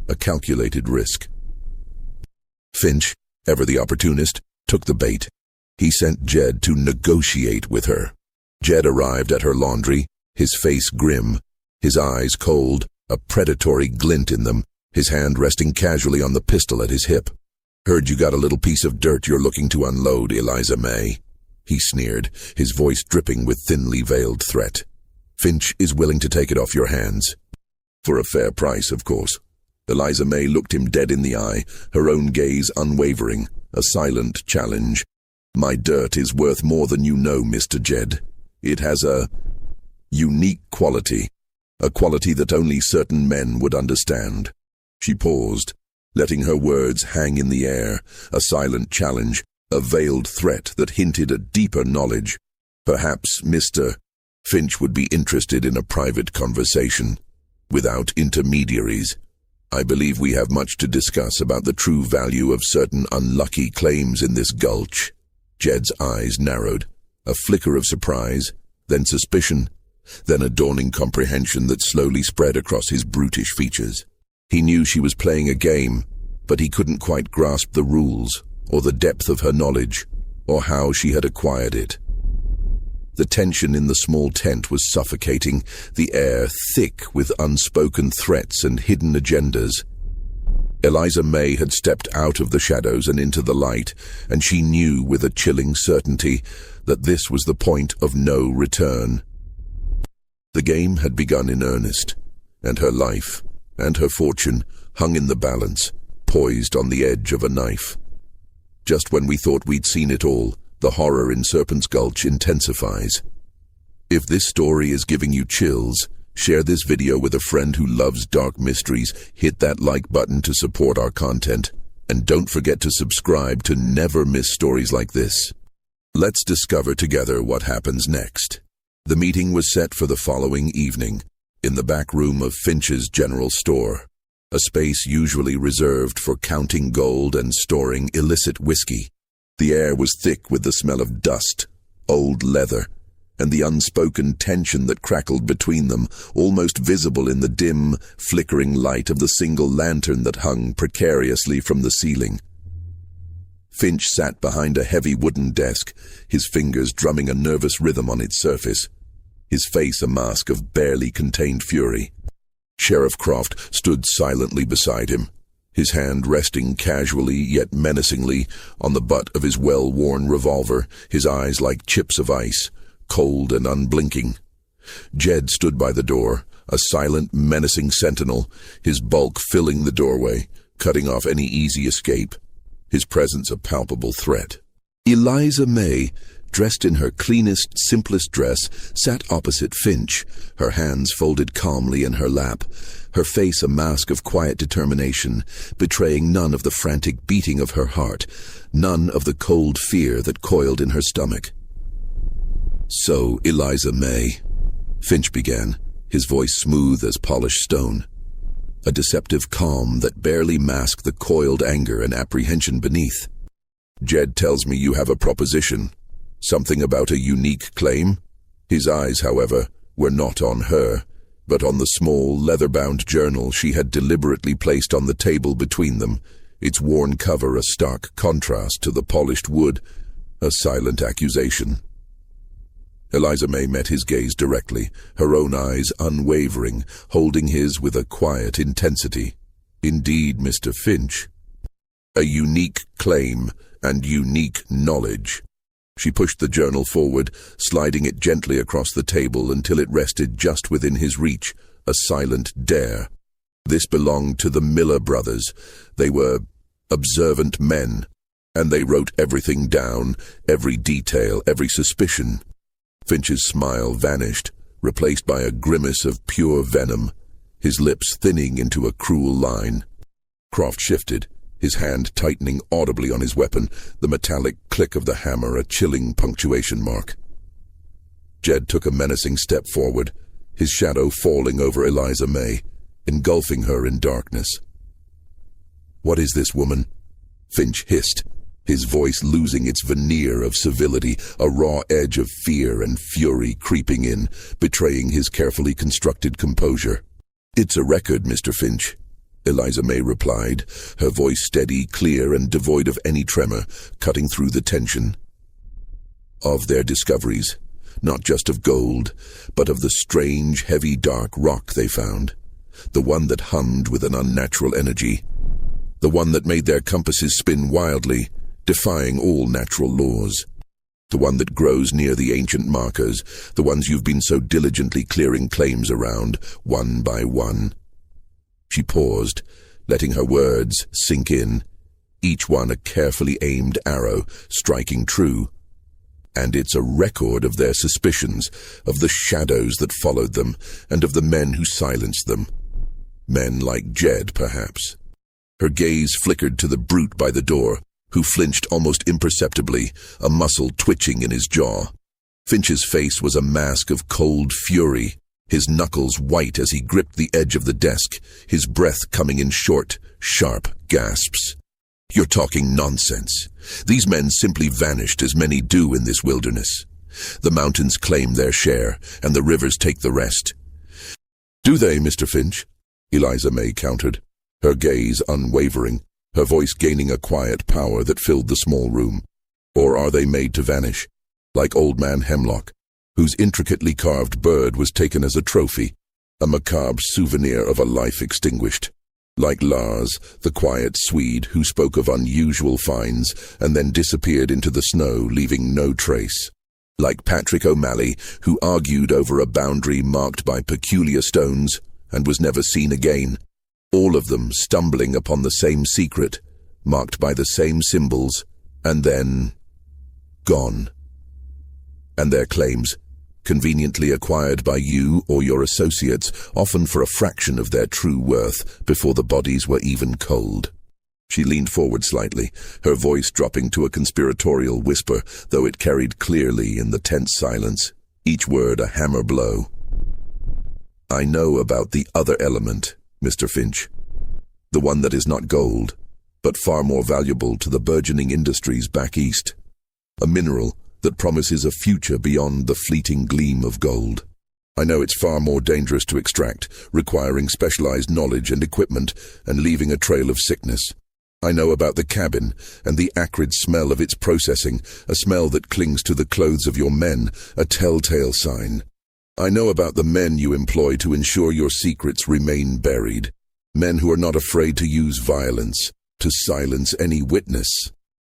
a calculated risk. Finch, ever the opportunist, took the bait. He sent Jed to negotiate with her. Jed arrived at her laundry, his face grim, his eyes cold, a predatory glint in them, his hand resting casually on the pistol at his hip. "Heard you got a little piece of dirt you're looking to unload, Eliza May," he sneered, his voice dripping with thinly veiled threat. "Finch is willing to take it off your hands." For a fair price, of course. Eliza May looked him dead in the eye, her own gaze unwavering, a silent challenge. My dirt is worth more than you know, Mr. Jed. It has a unique quality, a quality that only certain men would understand. She paused, letting her words hang in the air, a silent challenge, a veiled threat that hinted at deeper knowledge. Perhaps Mr. Finch would be interested in a private conversation, without intermediaries. I believe we have much to discuss about the true value of certain unlucky claims in this gulch. Jed's eyes narrowed, a flicker of surprise, then suspicion, then a dawning comprehension that slowly spread across his brutish features. He knew she was playing a game, but he couldn't quite grasp the rules, or the depth of her knowledge, or how she had acquired it. The tension in the small tent was suffocating, the air thick with unspoken threats and hidden agendas. Eliza May had stepped out of the shadows and into the light, and she knew with a chilling certainty that this was the point of no return. The game had begun in earnest, and her life and her fortune hung in the balance, poised on the edge of a knife. Just when we thought we'd seen it all, the horror in Serpent's Gulch intensifies. If this story is giving you chills, share this video with a friend who loves dark mysteries, hit that like button to support our content, and don't forget to subscribe to never miss stories like this. Let's discover together what happens next. The meeting was set for the following evening, in the back room of Finch's general store, a space usually reserved for counting gold and storing illicit whiskey. The air was thick with the smell of dust, old leather, and the unspoken tension that crackled between them, almost visible in the dim, flickering light of the single lantern that hung precariously from the ceiling. Finch sat behind a heavy wooden desk, his fingers drumming a nervous rhythm on its surface, his face a mask of barely contained fury. Sheriff Croft stood silently beside him, his hand resting casually yet menacingly on the butt of his well-worn revolver, his eyes like chips of ice, cold and unblinking. Jed stood by the door, a silent, menacing sentinel, his bulk filling the doorway, cutting off any easy escape, his presence a palpable threat. Eliza May, dressed in her cleanest, simplest dress, sat opposite Finch, her hands folded calmly in her lap, her face a mask of quiet determination, betraying none of the frantic beating of her heart, none of the cold fear that coiled in her stomach. "So, Eliza May," Finch began, his voice smooth as polished stone, a deceptive calm that barely masked the coiled anger and apprehension beneath. "Jed tells me you have a proposition. Something about a unique claim?" His eyes, however, were not on her, but on the small, leather-bound journal she had deliberately placed on the table between them, its worn cover a stark contrast to the polished wood, a silent accusation. Eliza May met his gaze directly, her own eyes unwavering, holding his with a quiet intensity. "Indeed, Mr. Finch. A unique claim and unique knowledge." She pushed the journal forward, sliding it gently across the table until it rested just within his reach, a silent dare. This belonged to the Miller brothers. They were observant men, and they wrote everything down, every detail, every suspicion. Finch's smile vanished, replaced by a grimace of pure venom, his lips thinning into a cruel line. Croft shifted, his hand tightening audibly on his weapon, the metallic click of the hammer a chilling punctuation mark. Jed took a menacing step forward, his shadow falling over Eliza May, engulfing her in darkness. "What is this, woman?" Finch hissed, his voice losing its veneer of civility, a raw edge of fear and fury creeping in, betraying his carefully constructed composure. "It's a record, Mr. Finch," Eliza May replied, her voice steady, clear, and devoid of any tremor, cutting through the tension. "Of their discoveries, not just of gold, but of the strange, heavy, dark rock they found, the one that hummed with an unnatural energy, the one that made their compasses spin wildly, defying all natural laws, the one that grows near the ancient markers, the ones you've been so diligently clearing claims around, one by one. She paused, letting her words sink in, each one a carefully aimed arrow, striking true. And it's a record of their suspicions, of the shadows that followed them, and of the men who silenced them. Men like Jed, perhaps. Her gaze flickered to the brute by the door, who flinched almost imperceptibly, a muscle twitching in his jaw. Finch's face was a mask of cold fury, his knuckles white as he gripped the edge of the desk, his breath coming in short, sharp gasps. "You're talking nonsense. These men simply vanished as many do in this wilderness. The mountains claim their share, and the rivers take the rest." "Do they, Mr. Finch?" Eliza May countered, her gaze unwavering, her voice gaining a quiet power that filled the small room. "Or are they made to vanish, like Old Man Hemlock, whose intricately carved bird was taken as a trophy, a macabre souvenir of a life extinguished? Like Lars, the quiet Swede who spoke of unusual finds and then disappeared into the snow, leaving no trace? Like Patrick O'Malley, who argued over a boundary marked by peculiar stones and was never seen again? All of them stumbling upon the same secret, marked by the same symbols, and then gone. And their claims, conveniently acquired by you or your associates, often for a fraction of their true worth, before the bodies were even cold. She leaned forward slightly, her voice dropping to a conspiratorial whisper, though it carried clearly in the tense silence, each word a hammer blow. "I know about the other element, Mr. Finch. The one that is not gold, but far more valuable to the burgeoning industries back east. A mineral that promises a future beyond the fleeting gleam of gold. I know it's far more dangerous to extract, requiring specialized knowledge and equipment, and leaving a trail of sickness. I know about the cabin and the acrid smell of its processing, a smell that clings to the clothes of your men, a telltale sign. I know about the men you employ to ensure your secrets remain buried, men who are not afraid to use violence, to silence any witness.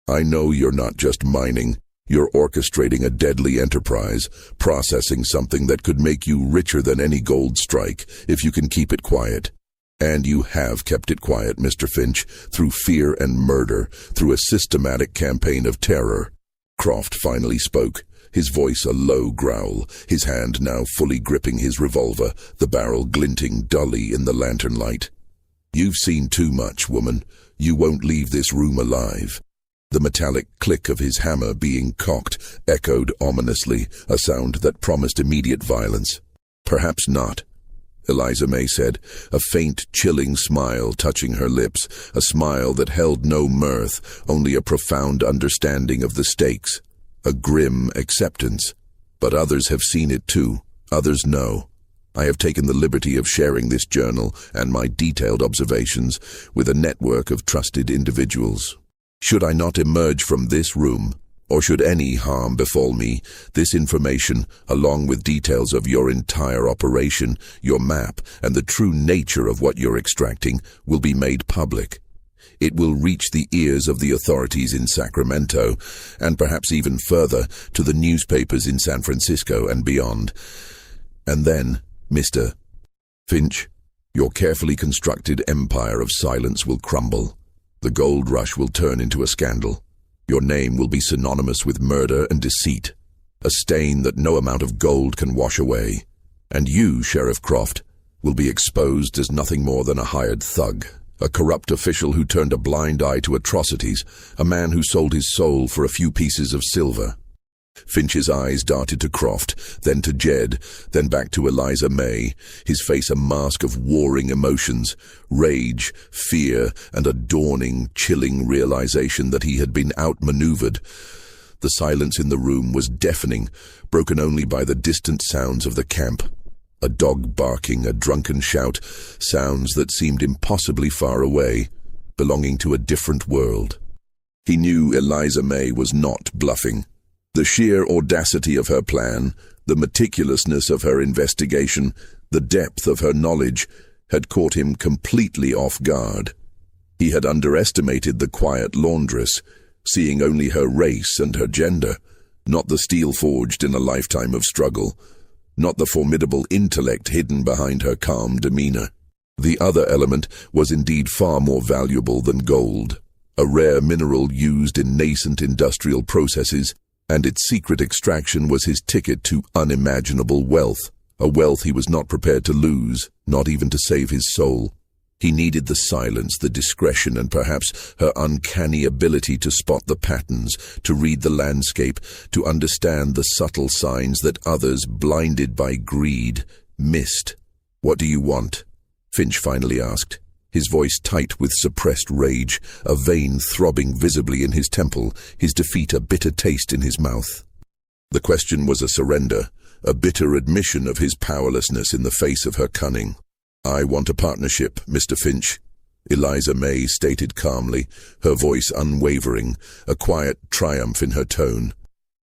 I know you're not just mining. You're orchestrating a deadly enterprise, processing something that could make you richer than any gold strike if you can keep it quiet. And you have kept it quiet, Mr. Finch, through fear and murder, through a systematic campaign of terror." Croft finally spoke, his voice a low growl, his hand now fully gripping his revolver, the barrel glinting dully in the lantern light. "You've seen too much, woman. You won't leave this room alive." The metallic click of his hammer being cocked echoed ominously, a sound that promised immediate violence. "Perhaps not," Eliza May said, a faint, chilling smile touching her lips, a smile that held no mirth, only a profound understanding of the stakes, a grim acceptance. "But others have seen it too. Others know. I have taken the liberty of sharing this journal and my detailed observations with a network of trusted individuals. Should I not emerge from this room, or should any harm befall me, this information, along with details of your entire operation, your map, and the true nature of what you're extracting, will be made public. It will reach the ears of the authorities in Sacramento, and perhaps even further, to the newspapers in San Francisco and beyond. And then, Mr. Finch, your carefully constructed empire of silence will crumble. The gold rush will turn into a scandal. Your name will be synonymous with murder and deceit, a stain that no amount of gold can wash away. And you, Sheriff Croft, will be exposed as nothing more than a hired thug, a corrupt official who turned a blind eye to atrocities, a man who sold his soul for a few pieces of silver." Finch's eyes darted to Croft, then to Jed, then back to Eliza May, his face a mask of warring emotions, rage, fear, and a dawning, chilling realization that he had been outmaneuvered. The silence in the room was deafening, broken only by the distant sounds of the camp. A dog barking, a drunken shout, sounds that seemed impossibly far away, belonging to a different world. He knew Eliza May was not bluffing. The sheer audacity of her plan, the meticulousness of her investigation, the depth of her knowledge, had caught him completely off guard. He had underestimated the quiet laundress, seeing only her race and her gender, not the steel forged in a lifetime of struggle, not the formidable intellect hidden behind her calm demeanor. The other element was indeed far more valuable than gold, a rare mineral used in nascent industrial processes, and its secret extraction was his ticket to unimaginable wealth, a wealth he was not prepared to lose, not even to save his soul. He needed the silence, the discretion, and perhaps her uncanny ability to spot the patterns, to read the landscape, to understand the subtle signs that others, blinded by greed, missed. "What do you want?" Finch finally asked, his voice tight with suppressed rage, a vein throbbing visibly in his temple, his defeat a bitter taste in his mouth. The question was a surrender, a bitter admission of his powerlessness in the face of her cunning. "I want a partnership, Mr. Finch," Eliza May stated calmly, her voice unwavering, a quiet triumph in her tone.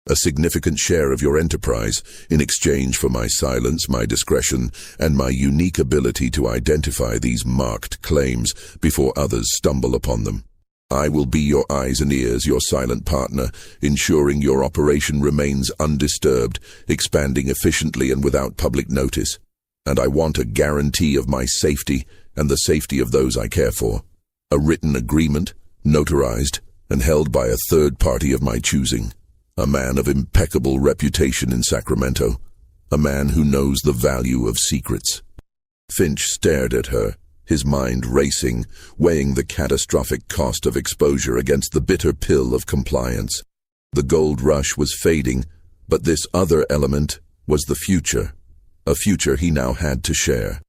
"A significant share of your enterprise, in exchange for my silence, my discretion, and my unique ability to identify these marked claims before others stumble upon them. I will be your eyes and ears, your silent partner, ensuring your operation remains undisturbed, expanding efficiently and without public notice. And I want a guarantee of my safety and the safety of those I care for. A written agreement, notarized, and held by a third party of my choosing. A man of impeccable reputation in Sacramento. A man who knows the value of secrets." Finch stared at her, his mind racing, weighing the catastrophic cost of exposure against the bitter pill of compliance. The gold rush was fading, but this other element was the future. A future he now had to share.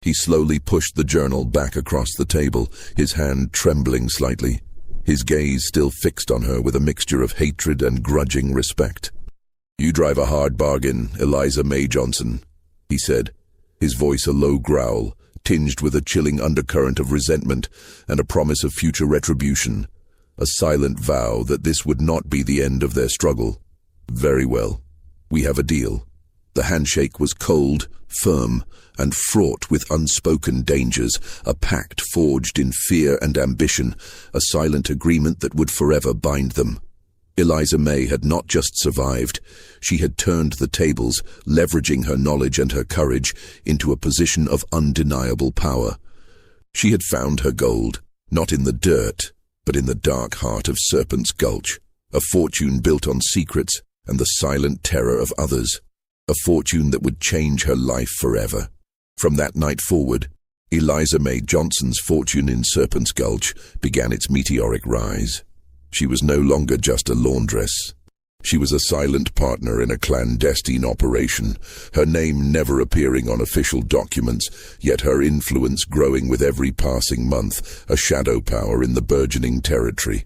He slowly pushed the journal back across the table, his hand trembling slightly, his gaze still fixed on her with a mixture of hatred and grudging respect. "You drive a hard bargain, Eliza May Johnson," he said, his voice a low growl, tinged with a chilling undercurrent of resentment and a promise of future retribution, a silent vow that this would not be the end of their struggle. "Very well. We have a deal." The handshake was cold, firm, and fraught with unspoken dangers, a pact forged in fear and ambition, a silent agreement that would forever bind them. Eliza May had not just survived, she had turned the tables, leveraging her knowledge and her courage into a position of undeniable power. She had found her gold, not in the dirt, but in the dark heart of Serpent's Gulch, a fortune built on secrets and the silent terror of others. A fortune that would change her life forever. From that night forward, Eliza May Johnson's fortune in Serpent's Gulch began its meteoric rise. She was no longer just a laundress. She was a silent partner in a clandestine operation, her name never appearing on official documents, yet her influence growing with every passing month, a shadow power in the burgeoning territory.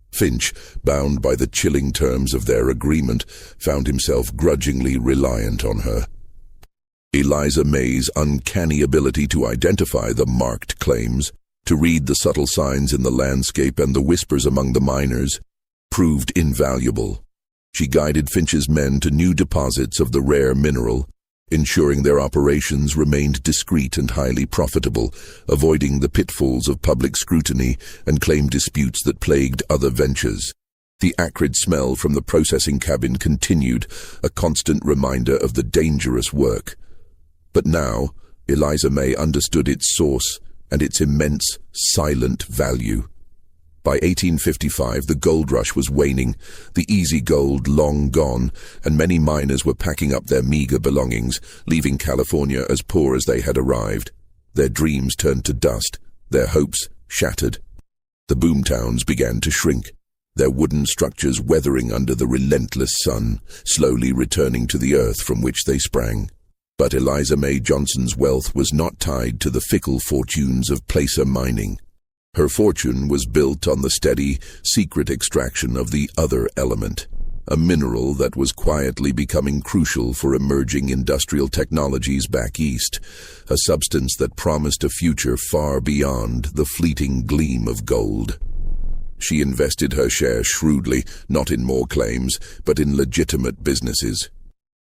Finch, bound by the chilling terms of their agreement, found himself grudgingly reliant on her. Eliza May's uncanny ability to identify the marked claims, to read the subtle signs in the landscape and the whispers among the miners, proved invaluable. She guided Finch's men to new deposits of the rare mineral, ensuring their operations remained discreet and highly profitable, avoiding the pitfalls of public scrutiny and claim disputes that plagued other ventures. The acrid smell from the processing cabin continued, a constant reminder of the dangerous work. But now, Eliza May understood its source and its immense, silent value. By 1855, the gold rush was waning, the easy gold long gone, and many miners were packing up their meager belongings, leaving California as poor as they had arrived. Their dreams turned to dust, their hopes shattered. The boomtowns began to shrink, their wooden structures weathering under the relentless sun, slowly returning to the earth from which they sprang. But Eliza May Johnson's wealth was not tied to the fickle fortunes of placer mining. Her fortune was built on the steady, secret extraction of the other element, a mineral that was quietly becoming crucial for emerging industrial technologies back east, a substance that promised a future far beyond the fleeting gleam of gold. She invested her share shrewdly, not in more claims, but in legitimate businesses.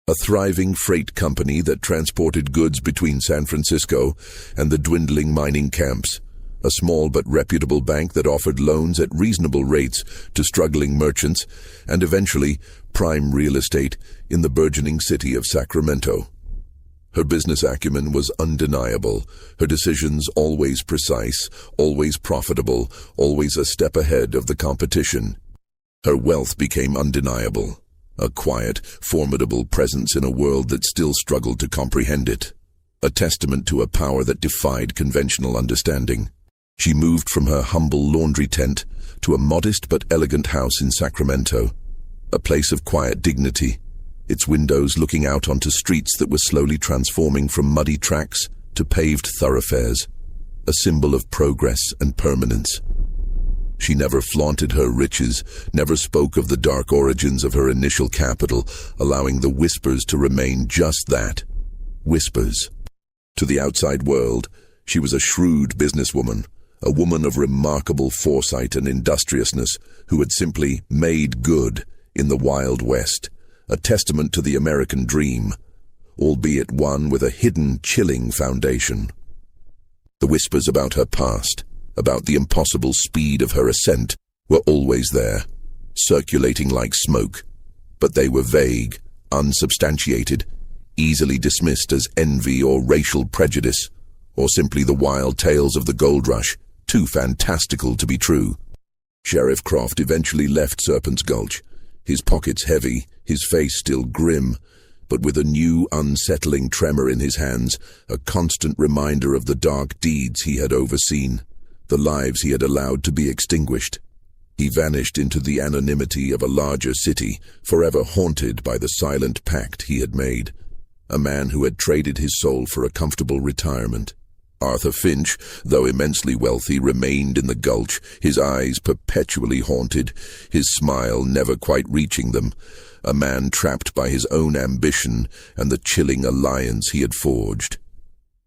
A thriving freight company that transported goods between San Francisco and the dwindling mining camps, a small but reputable bank that offered loans at reasonable rates to struggling merchants, and eventually prime real estate in the burgeoning city of Sacramento. Her business acumen was undeniable, her decisions always precise, always profitable, always a step ahead of the competition. Her wealth became undeniable, a quiet, formidable presence in a world that still struggled to comprehend it, a testament to a power that defied conventional understanding. She moved from her humble laundry tent to a modest but elegant house in Sacramento, a place of quiet dignity, its windows looking out onto streets that were slowly transforming from muddy tracks to paved thoroughfares, a symbol of progress and permanence. She never flaunted her riches, never spoke of the dark origins of her initial capital, allowing the whispers to remain just that, whispers. To the outside world, she was a shrewd businesswoman, a woman of remarkable foresight and industriousness who had simply made good in the Wild West, a testament to the American dream, albeit one with a hidden, chilling foundation. The whispers about her past, about the impossible speed of her ascent, were always there, circulating like smoke, but they were vague, unsubstantiated, easily dismissed as envy or racial prejudice, or simply the wild tales of the gold rush, too fantastical to be true. Sheriff Croft eventually left Serpent's Gulch, his pockets heavy, his face still grim, but with a new, unsettling tremor in his hands, a constant reminder of the dark deeds he had overseen, the lives he had allowed to be extinguished. He vanished into the anonymity of a larger city, forever haunted by the silent pact he had made, a man who had traded his soul for a comfortable retirement. Arthur Finch, though immensely wealthy, remained in the gulch, his eyes perpetually haunted, his smile never quite reaching them, a man trapped by his own ambition and the chilling alliance he had forged.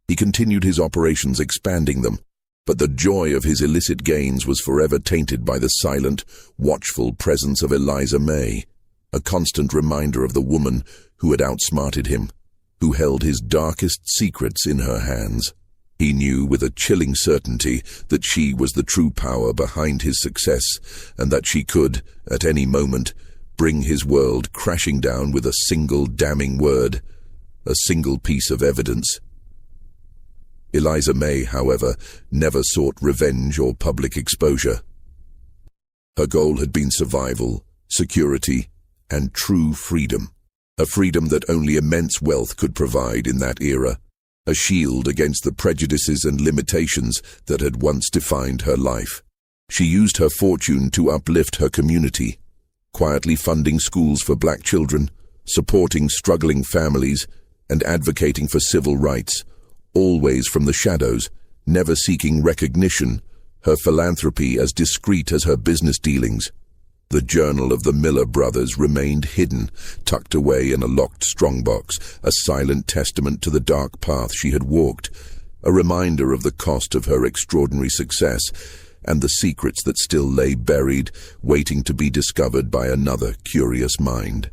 He continued his operations, expanding them, but the joy of his illicit gains was forever tainted by the silent, watchful presence of Eliza May, a constant reminder of the woman who had outsmarted him, who held his darkest secrets in her hands. He knew with a chilling certainty that she was the true power behind his success, and that she could, at any moment, bring his world crashing down with a single damning word, a single piece of evidence. Eliza May, however, never sought revenge or public exposure. Her goal had been survival, security, and true freedom, a freedom that only immense wealth could provide in that era, a shield against the prejudices and limitations that had once defined her life. She used her fortune to uplift her community, quietly funding schools for black children, supporting struggling families, and advocating for civil rights, always from the shadows, never seeking recognition, her philanthropy as discreet as her business dealings. The journal of the Miller brothers remained hidden, tucked away in a locked strongbox, a silent testament to the dark path she had walked, a reminder of the cost of her extraordinary success and the secrets that still lay buried, waiting to be discovered by another curious mind.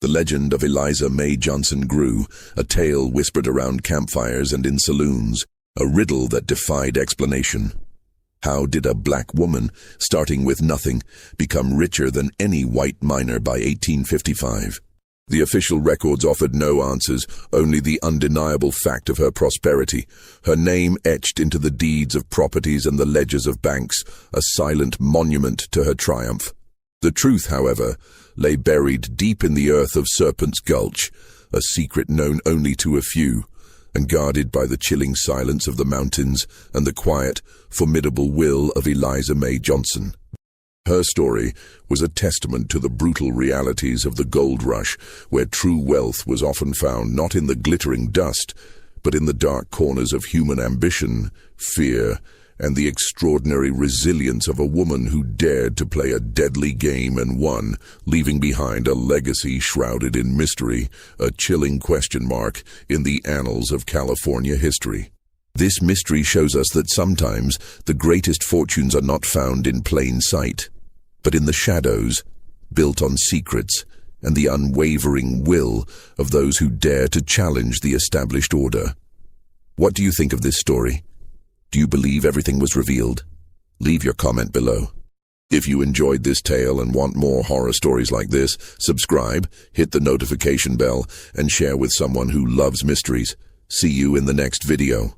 The legend of Eliza May Johnson grew, a tale whispered around campfires and in saloons, a riddle that defied explanation. How did a black woman, starting with nothing, become richer than any white miner by 1855? The official records offered no answers, only the undeniable fact of her prosperity, her name etched into the deeds of properties and the ledgers of banks, a silent monument to her triumph. The truth, however, lay buried deep in the earth of Serpent's Gulch, a secret known only to a few, and guarded by the chilling silence of the mountains and the quiet, formidable will of Eliza May Johnson. Her story was a testament to the brutal realities of the gold rush, where true wealth was often found not in the glittering dust, but in the dark corners of human ambition, fear, and the extraordinary resilience of a woman who dared to play a deadly game and won, leaving behind a legacy shrouded in mystery, a chilling question mark in the annals of California history. This mystery shows us that sometimes the greatest fortunes are not found in plain sight, but in the shadows, built on secrets and the unwavering will of those who dare to challenge the established order. What do you think of this story? Do you believe everything was revealed? Leave your comment below. If you enjoyed this tale and want more horror stories like this, subscribe, hit the notification bell, and share with someone who loves mysteries. See you in the next video.